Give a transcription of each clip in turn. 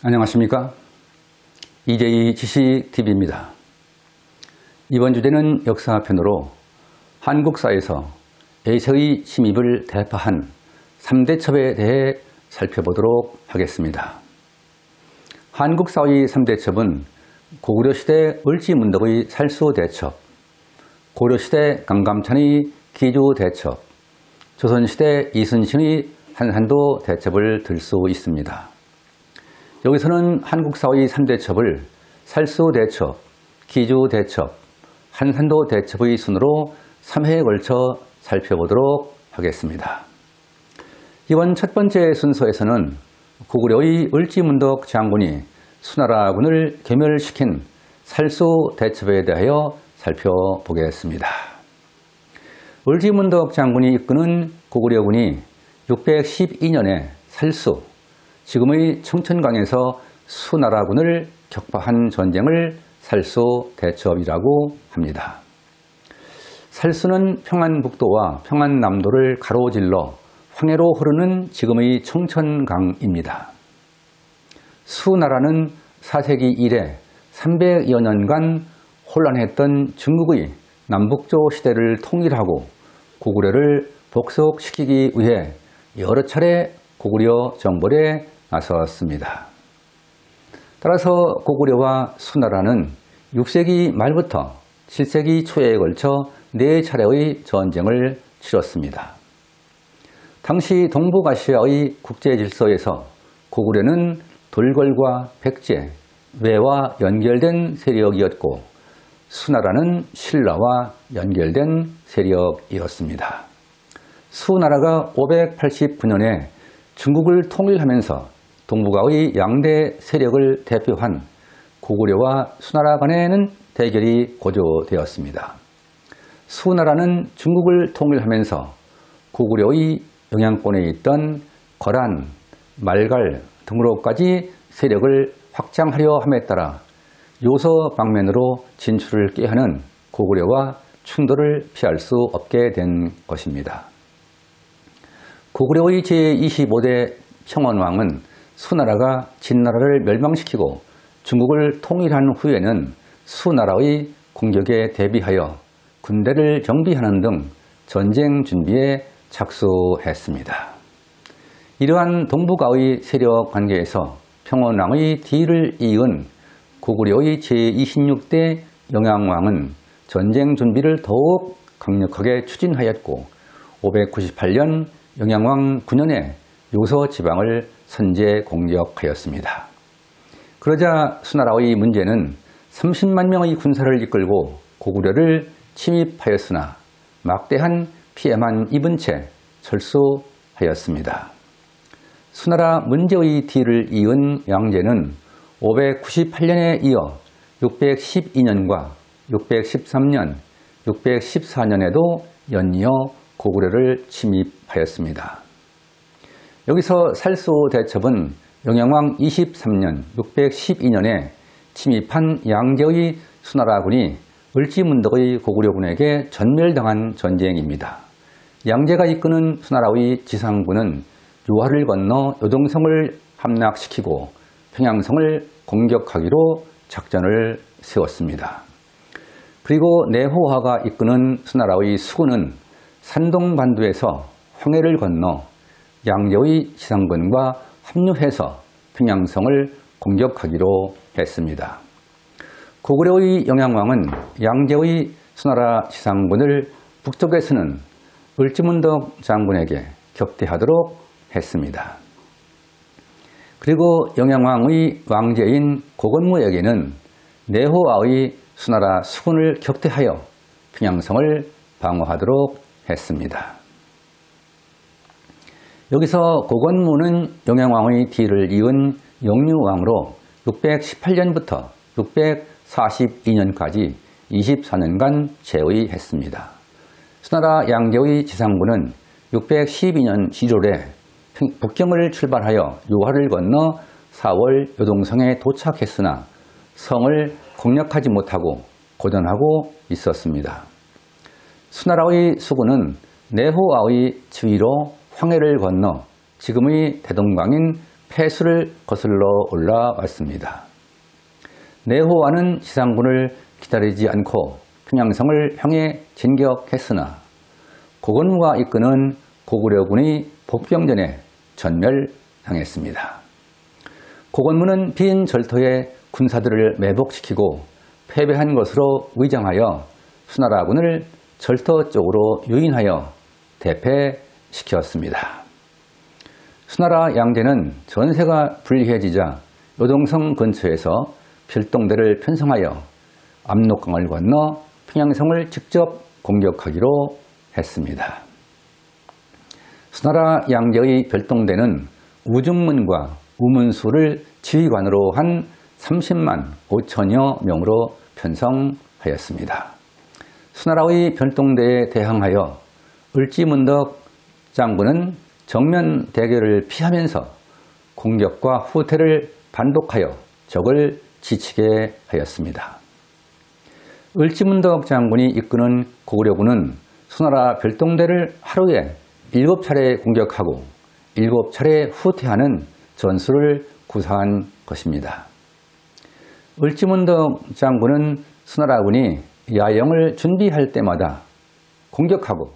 안녕하십니까? 이재희 지식TV입니다. 이번 주제는 역사편으로 한국사에서 에세의 침입을 대파한 3대 첩에 대해 살펴보도록 하겠습니다. 한국사의 3대 첩은 고구려시대 을지문덕의 살수대첩, 고려시대 강감찬의 기주대첩, 조선시대 이순신의 한산도 대첩을 들 수 있습니다. 여기서는 한국사의 3대 첩을 살수대첩, 기주대첩, 한산도 대첩의 순으로 3회에 걸쳐 살펴보도록 하겠습니다. 이번 첫 번째 순서에서는 고구려의 을지문덕 장군이 수나라군을 괴멸시킨 살수대첩에 대하여 살펴보겠습니다. 을지문덕 장군이 이끄는 고구려군이 612년에 살수, 지금의 청천강에서 수나라군을 격파한 전쟁을 살수대첩이라고 합니다. 살수는 평안북도와 평안남도를 가로질러 황해로 흐르는 지금의 청천강입니다. 수나라는 4세기 이래 300여 년간 혼란했던 중국의 남북조 시대를 통일하고 고구려를 복속시키기 위해 여러 차례 고구려 정벌에 나섰습니다. 따라서 고구려와 수나라는 6세기 말부터 7세기 초에 걸쳐 4차례의 전쟁을 치렀습니다. 당시 동북아시아의 국제질서에서 고구려는 돌궐과 백제, 외와 연결된 세력이었고 수나라는 신라와 연결된 세력이었습니다. 수나라가 589년에 중국을 통일하면서 동북아의 양대 세력을 대표한 고구려와 수나라 간에는 대결이 고조되었습니다. 수나라는 중국을 통일하면서 고구려의 영향권에 있던 거란, 말갈 등으로까지 세력을 확장하려 함에 따라 요소 방면으로 진출을 꾀하는 고구려와 충돌을 피할 수 없게 된 것입니다. 고구려의 제25대 평원왕은 수나라가 진나라를 멸망시키고 중국을 통일한 후에는 수나라의 공격에 대비하여 군대를 정비하는 등 전쟁 준비에 착수했습니다. 이러한 동북아의 세력 관계에서 평원왕의 뒤를 이은 고구려의 제26대 영양왕은 전쟁 준비를 더욱 강력하게 추진하였고 598년 영양왕 9년에 요서 지방을 선제 공격하였습니다. 그러자 수나라의 문제는 30만 명의 군사를 이끌고 고구려를 침입하였으나 막대한 피해만 입은 채 철수하였습니다. 수나라 문제의 뒤를 이은 양제는 598년에 이어 612년과 613년, 614년에도 연이어 고구려를 침입하였습니다. 여기서 살수대첩은 영양왕 23년 612년에 침입한 양제의 수나라군이 을지문덕의 고구려군에게 전멸당한 전쟁입니다. 양제가 이끄는 수나라의 지상군은 유화를 건너 요동성을 함락시키고 평양성을 공격하기로 작전을 세웠습니다. 그리고 내호화가 이끄는 수나라의 수군은 산동반도에서 황해를 건너 양제의 지상군과 합류해서 평양성을 공격하기로 했습니다. 고구려의 영양왕은 양제의 수나라 지상군을 북쪽에서는 을지문덕 장군에게 격퇴하도록 했습니다. 그리고 영양왕의 왕제인 고건무에게는 내호와의 수나라 수군을 격퇴하여 평양성을 방어하도록 했습니다. 여기서 고건무는 영양왕의 뒤를 이은 영유왕으로 618년부터 642년까지 24년간 재위했습니다. 수나라 양제의 지상군은 612년 7월에 북경을 출발하여 요하를 건너 4월 요동성에 도착했으나 성을 공략하지 못하고 고전하고 있었습니다. 수나라의 수군은 내호와의 지위로 황해를 건너 지금의 대동강인 폐수를 거슬러 올라왔습니다. 내호와는 지상군을 기다리지 않고 평양성을 향해 진격했으나 고건무가 이끄는 고구려군의 복병전에 전멸당했습니다. 고건무는 빈 절터에 군사들을 매복시키고 패배한 것으로 위장하여 수나라군을 절터 쪽으로 유인하여 대패시켰습니다. 수나라 양제는 전세가 불리해지자 요동성 근처에서 별동대를 편성하여 압록강을 건너 평양성을 직접 공격하기로 했습니다. 수나라 양제의 별동대는 우중문과 우문수를 지휘관으로 한 30만 5천여 명으로 편성하였습니다. 수나라의 별동대에 대항하여 을지문덕 장군은 정면 대결을 피하면서 공격과 후퇴를 반복하여 적을 지치게 하였습니다. 을지문덕 장군이 이끄는 고구려군은 수나라 별동대를 하루에 7차례 공격하고 7차례 후퇴하는 전술을 구사한 것입니다. 을지문덕 장군은 수나라군이 야영을 준비할 때마다 공격하고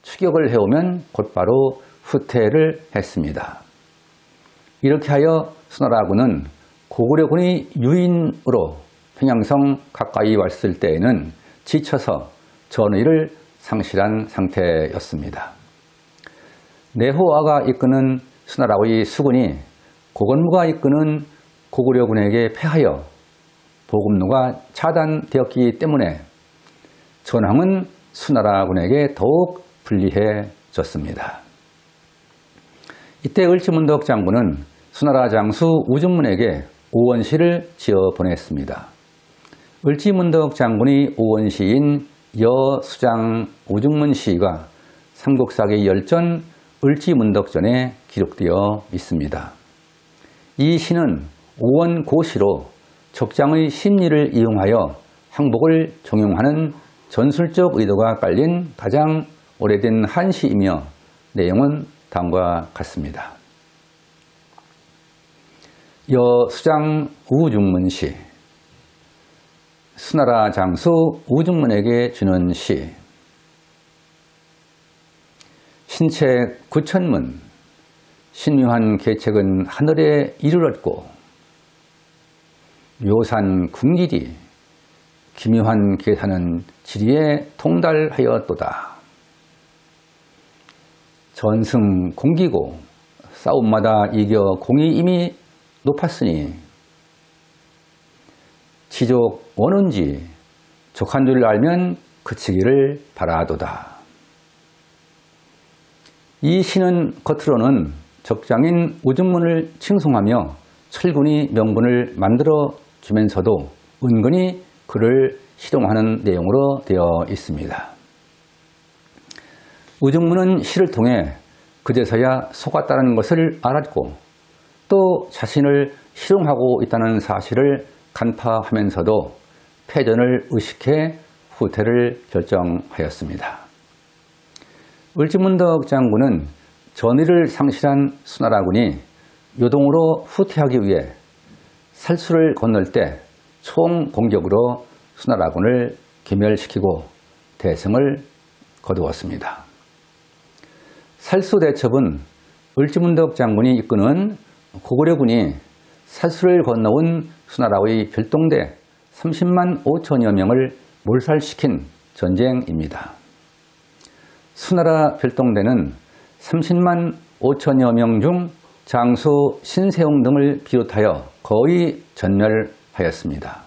추격을 해오면 곧바로 후퇴를 했습니다. 이렇게 하여 수나라군은 고구려군이 유인으로 평양성 가까이 왔을 때에는 지쳐서 전의를 상실한 상태였습니다. 내호와가 이끄는 수나라의 수군이 고건무가 이끄는 고구려군에게 패하여 보급로가 차단되었기 때문에 전황은 수나라군에게 더욱 불리해졌습니다. 이때 을지문덕 장군은 수나라 장수 우중문에게 오원시를 지어 보냈습니다. 을지문덕 장군의 오원시인 여수장 우중문 시가 삼국사기 열전 을지문덕전에 기록되어 있습니다. 이 시는 오원고시로 적장의 심리를 이용하여 항복을 종용하는 전술적 의도가 깔린 가장 오래된 한시이며 내용은 다음과 같습니다. 여수장 우중문시, 수나라 장수 우중문에게 주는 시. 신책 구천문, 신묘한 계책은 하늘에 이르렀고 묘산 궁지리, 기묘한 계산은 지리에 통달하였도다. 전승 공기고 싸움마다 이겨 공이 이미 높았으니 지족 원운지 족한 줄 알면 그치기를 바라도다. 이 시는 겉으로는 적장인 우중문을 칭송하며 철군이 명분을 만들어 주면서도 은근히 그를 희롱하는 내용으로 되어 있습니다. 우중문은 시를 통해 그제서야 속았다는 것을 알았고 또 자신을 희롱하고 있다는 사실을 간파하면서도 패전을 의식해 후퇴를 결정하였습니다. 을지문덕 장군은 전의를 상실한 수나라군이 요동으로 후퇴하기 위해 살수를 건널 때 총공격으로 수나라군을 괴멸시키고 대승을 거두었습니다. 살수 대첩은 을지문덕 장군이 이끄는 고구려군이 살수를 건너온 수나라의 별동대 30만 5천여 명을 몰살시킨 전쟁입니다. 수나라 별동대는 30만 5천여 명 중 장수 신세용 등을 비롯하여 거의 전멸하였습니다.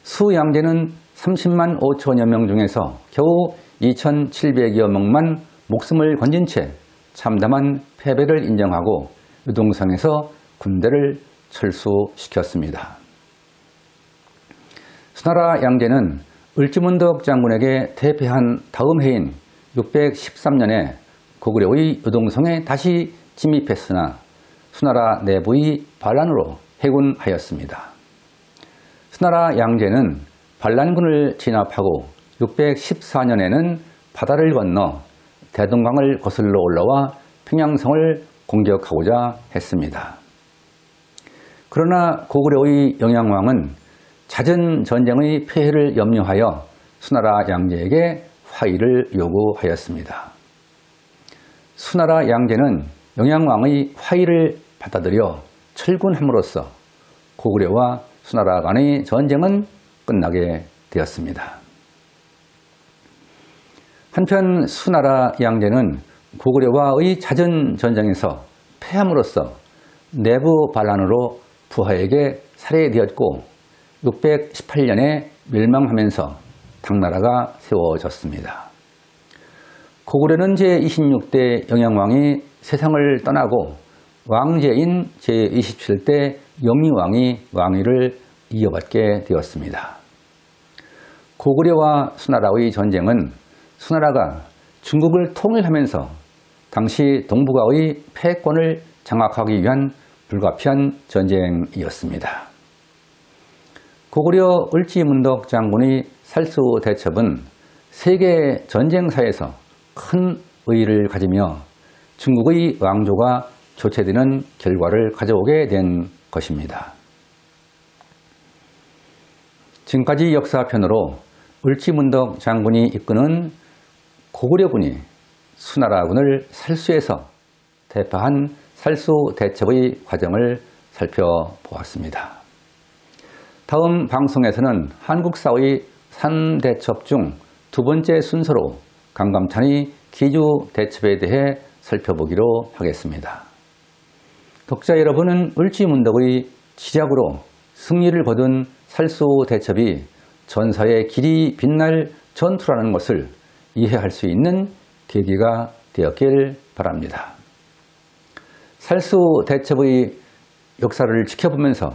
수양제는 30만 5천여 명 중에서 겨우 2,700여 명만 목숨을 건진 채 참담한 패배를 인정하고 유동성에서 군대를 철수시켰습니다. 수나라 양제는 을지문덕 장군에게 대패한 다음 해인 613년에 고구려의 유동성에 다시 침입했으나 수나라 내부의 반란으로 해군하였습니다. 수나라 양제는 반란군을 진압하고 614년에는 바다를 건너 대동강을 거슬러 올라와 평양성을 공격하고자 했습니다. 그러나 고구려의 영양왕은 잦은 전쟁의 폐해를 염려하여 수나라 양제에게 화의를 요구하였습니다. 수나라 양제는 영양왕의 화의를 받아들여 철군함으로써 고구려와 수나라 간의 전쟁은 끝나게 되었습니다. 한편 수나라 양제는 고구려와의 잦은 전쟁에서 패함으로써 내부 반란으로 부하에게 살해되었고 618년에 멸망하면서 당나라가 세워졌습니다. 고구려는 제26대 영양왕이 세상을 떠나고 왕제인 제27대 영의왕이 왕위를 이어받게 되었습니다. 고구려와 수나라의 전쟁은 수나라가 중국을 통일하면서 당시 동북아의 패권을 장악하기 위한 불가피한 전쟁이었습니다. 고구려 을지문덕 장군의 살수대첩은 세계 전쟁사에서 큰 의의를 가지며 중국의 왕조가 교체되는 결과를 가져오게 된 것입니다. 지금까지 역사편으로 을지문덕 장군이 이끄는 고구려군이 수나라군을 살수해서 대파한 살수대첩의 과정을 살펴보았습니다. 다음 방송에서는 한국사의 3대첩 중 두 번째 순서로 강감찬의 기주대첩에 대해 살펴보기로 하겠습니다. 독자 여러분은 을지문덕의 지략으로 승리를 거둔 살수대첩이 전사의 길이 빛날 전투라는 것을 이해할 수 있는 계기가 되었길 바랍니다. 살수대첩의 역사를 지켜보면서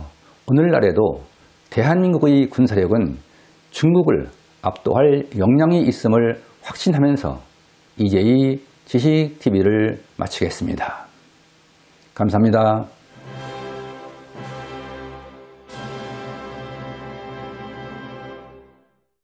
오늘날에도 대한민국의 군사력은 중국을 압도할 역량이 있음을 확신하면서 이제이 지식TV를 마치겠습니다. 감사합니다.